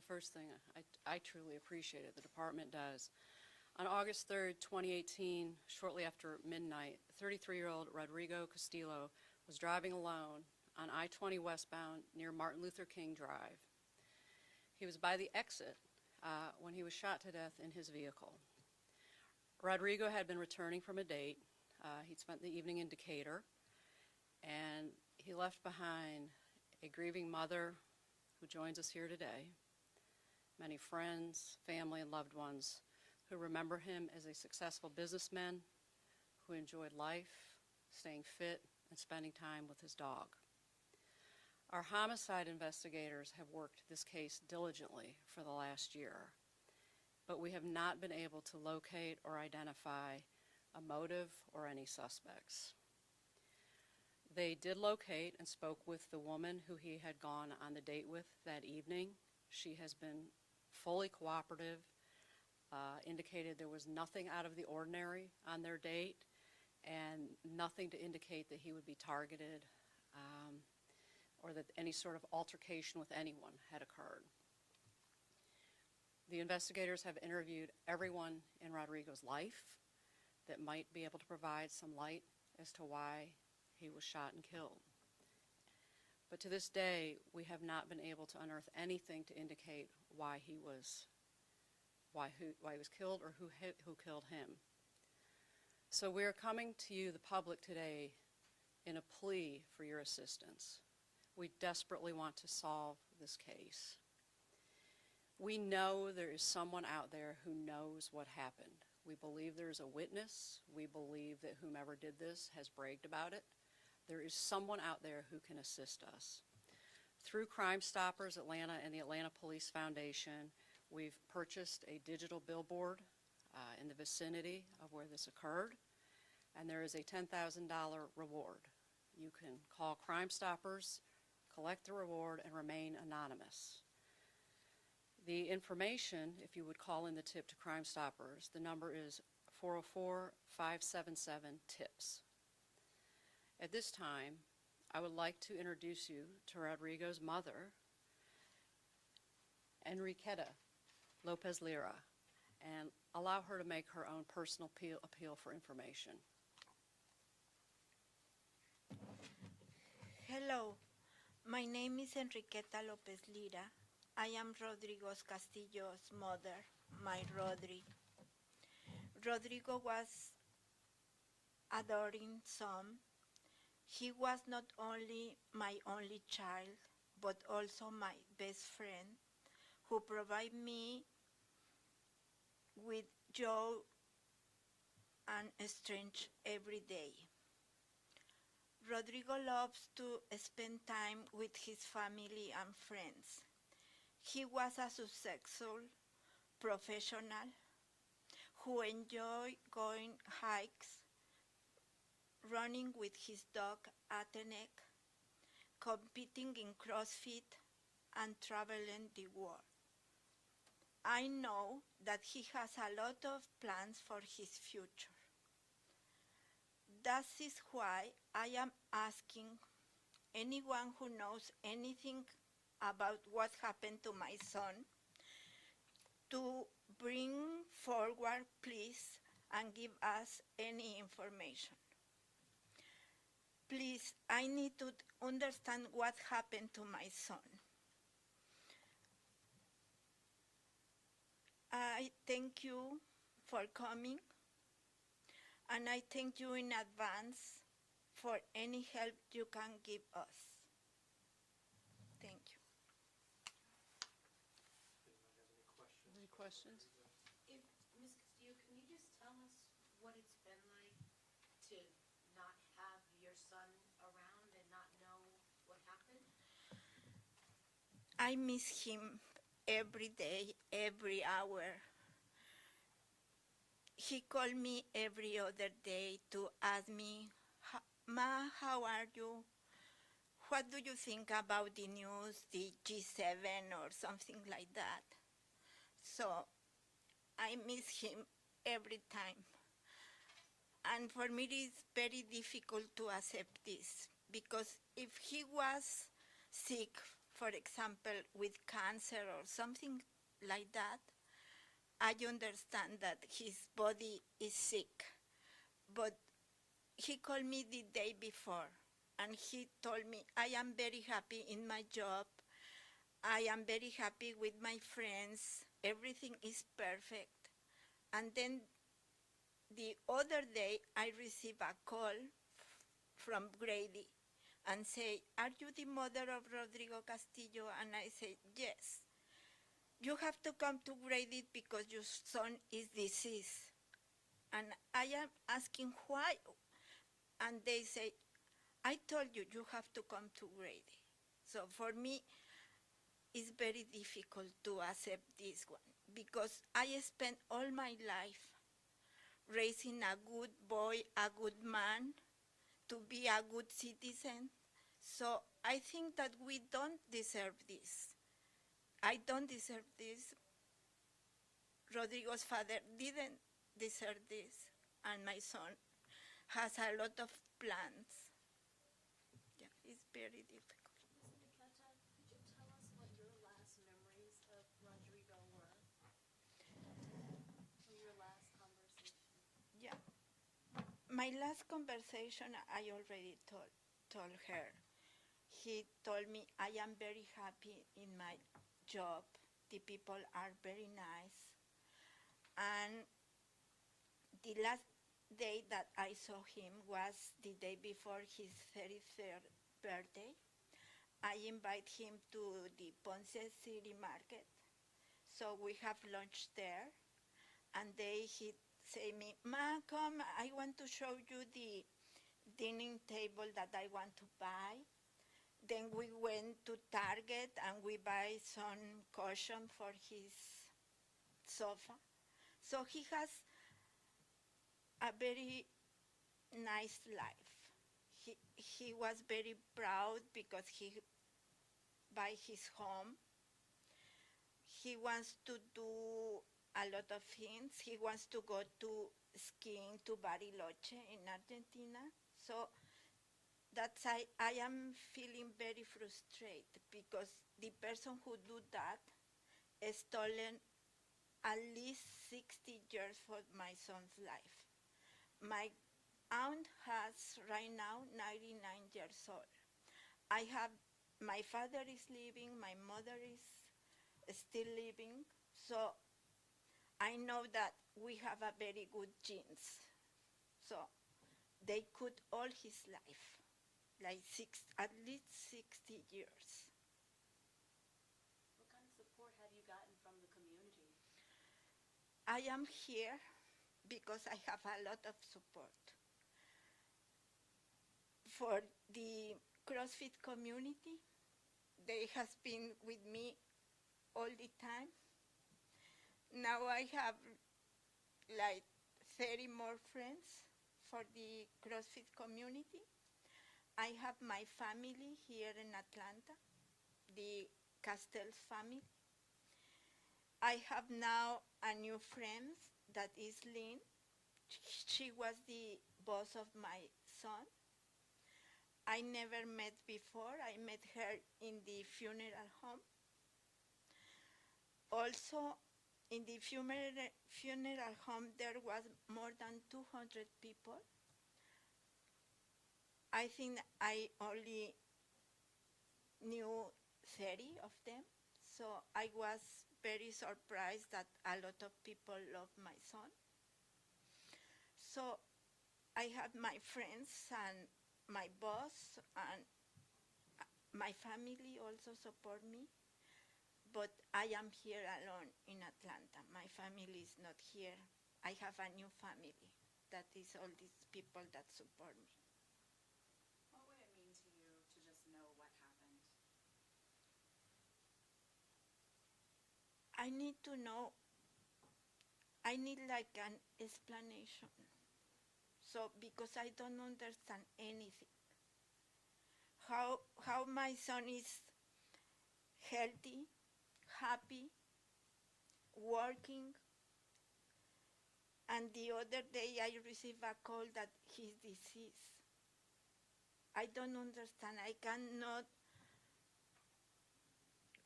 the first thing I truly appreciate it. The department does. On August 3rd, 2018, shortly after midnight, 33-year-old Rodrigo Castillo was driving alone on I-20 westbound near Martin Luther King Drive. He was by the exit when he was shot to death in his vehicle. Rodrigo had been returning from a date. He'd spent the evening in Decatur, and he left behind a grieving mother who joins us here today, many friends, family, and loved ones who remember him as a successful businessman who enjoyed life, staying fit, and spending time with his dog. Our homicide investigators have worked this case diligently for the last year, but we have not been able to locate or identify a motive or any suspects. They did locate and spoke with the woman who he had gone on the date with that evening. She has been fully cooperative, indicated there was nothing out of the ordinary on their date, and nothing to indicate that he would be targeted or that any sort of altercation with anyone had occurred. The investigators have interviewed everyone in Rodrigo's life that might be able to provide some light as to why he was shot and killed. But to this day, we have not been able to unearth anything to indicate why he was killed or who killed him. So we are coming to you, the public, today in a plea for your assistance. We desperately want to solve this case. We know there is someone out there who knows what happened. We believe there is a witness. We believe that whomever did this has bragged about it. There is someone out there who can assist us. Through Crime Stoppers Atlanta and the Atlanta Police Foundation, we've purchased a digital billboard in the vicinity of where this occurred, and there is a $10,000 reward. You can call Crime Stoppers, collect the reward, and remain anonymous. The information, if you would call in the tip to Crime Stoppers, the number is 404-577-TIPS. At this time, I would like to introduce you to Rodrigo's mother, Enriqueta Lopez Lira, and allow her to make her own personal appeal for information. Hello, my name is Enriqueta Lopez Lira. I am Rodrigo Castillo's mother, my Rodri. Rodrigo was adoring son. He was not only my only child, but also my best friend, who provided me with joy and strength every day. Rodrigo loves to spend time with his family and friends. He was a successful professional who enjoyed going hikes, running with his dog Atenek, competing in CrossFit, and traveling the world. I know that he has a lot of plans for his future. That is why I am asking anyone who knows anything about what happened to my son to bring forward, please, and give us any information. Please, I need to understand what happened to my son. I thank you for coming, and I thank you in advance for any help you can give us. Thank you. Any questions? Ms. Castillo, can you just tell us what it's been like to not have your son around and not know what happened? I miss him every day, every hour. He called me every other day to ask me, Ma, how are you? What do you think about the news, the G7 or something like that? So I miss him every time. And for me, it is very difficult to accept this, because if he was sick for example, with cancer or something like that, I understand that his body is sick. But he called me the day before, and he told me, I am very happy in my job. I am very happy with my friends. Everything is perfect. And then the other day, I received a call from Grady and say, are you the mother of Rodrigo Castillo? And I say, yes. You have to come to Grady because your son is deceased. And I am asking why. And they say, I told you, you have to come to Grady. So for me, it's very difficult to accept this one because I spent all my life raising a good boy, a good man, to be a good citizen. So I think that we don't deserve this. I don't deserve this. Rodrigo's father didn't deserve this, and my son has a lot of plans. Yeah, it's very difficult. Ms. Nicoleta, could you tell us what your last memories of Rodrigo were? From your last conversation? Yeah. My last conversation, I already told her. He told me, I am very happy in my job. The people are very nice. And the last day that I saw him was the day before his 33rd birthday. I invite him to the Ponce City Market. So we have lunch there. And he say me, Ma, come, I want to show you the dining table that I want to buy. Then we went to Target and we buy some cushion for his sofa. So he has a very nice life. He was very proud because he buy his home. He wants to do a lot of things. He wants to go to skiing to Bariloche in Argentina. So that's I am feeling very frustrated because the person who do that has stolen at least 60 years for my son's life. My aunt has right now 99 years old. My father is living, my mother is still living, so I know that we have a very good genes. So they could all his life, like at least 60 years. What kind of support have you gotten from the community? I am here because I have a lot of support. For the CrossFit community, they has been with me all the time. Now I have like 30 more friends for the CrossFit community. I have my family here in Atlanta, the Castells family. I have now a new friend that is Lynn. She was the boss of my son. I never met before. I met her in the funeral home. Also, in the funeral home, there was more than 200 people. I think I only knew 30 of them. So I was very surprised that a lot of people love my son. So I had my friends and my boss and my family also support me. But I am here alone in Atlanta. My family is not here. I have a new family. That is all these people that support me. What would it mean to you to just know what happened? I need to know. I need like an explanation. So because I don't understand anything. How my son is healthy, happy, working, and the other day I received a call that he's deceased. I don't understand. I cannot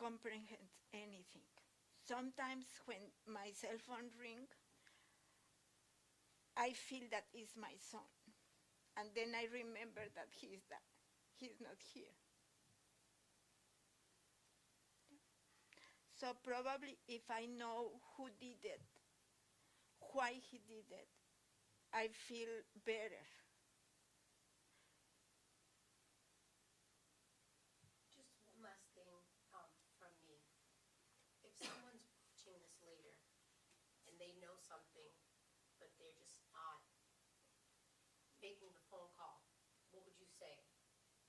comprehend anything. Sometimes when my cell phone ring, I feel that it's my son. And then I remember that he's not here. So probably if I know who did it, why he did it, I feel better. Just one last thing from me. If someone's watching this later and they know something, but they're just not making the phone call, what would you say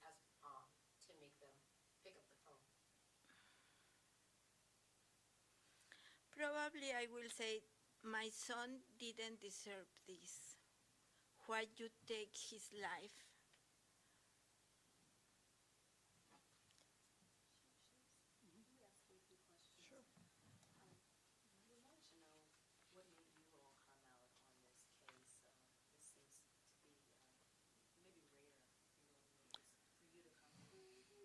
as to make them pick up the phone? Probably I will say, my son didn't deserve this. Why you take his life? Sure. We wanted to know what made you all come out on this case. This seems to be maybe rare for you to come out.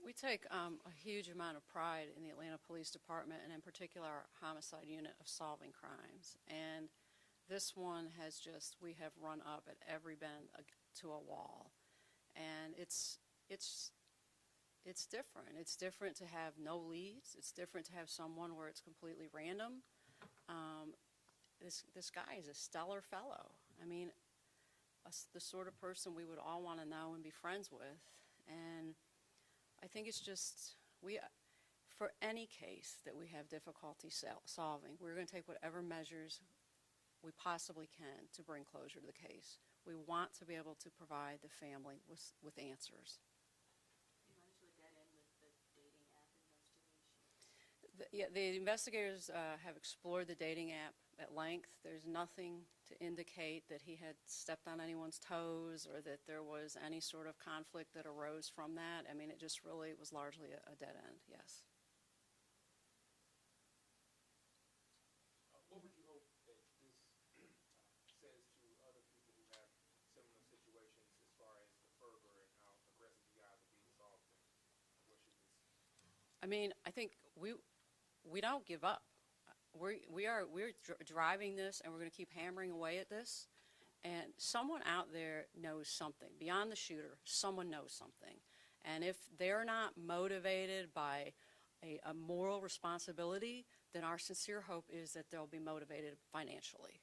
We take a huge amount of pride in the Atlanta Police Department, and in particular our homicide unit, of solving crimes. And this one has just, we have run up at every bend to a wall. And it's different. It's different to have no leads. It's different to have someone where it's completely random. This guy is a stellar fellow. I mean, the sort of person we would all want to know and be friends with. And I think it's just, for any case that we have difficulty solving, we're going to take whatever measures we possibly can to bring closure to the case. We want to be able to provide the family with answers. You run into a dead end with the dating app investigation. The investigators have explored the dating app at length. There's nothing to indicate that he had stepped on anyone's toes or that there was any sort of conflict that arose from that. I mean, it just really was largely a dead end, yes. What would you hope that this says to other people who have similar situations as far as the fervor and how aggressive you guys are being solved? What should this? I mean, I think we don't give up. We're driving this, and we're going to keep hammering away at this. And someone out there knows something. Beyond the shooter, someone knows something. And if they're not motivated by a moral responsibility, then our sincere hope is that they'll be motivated financially.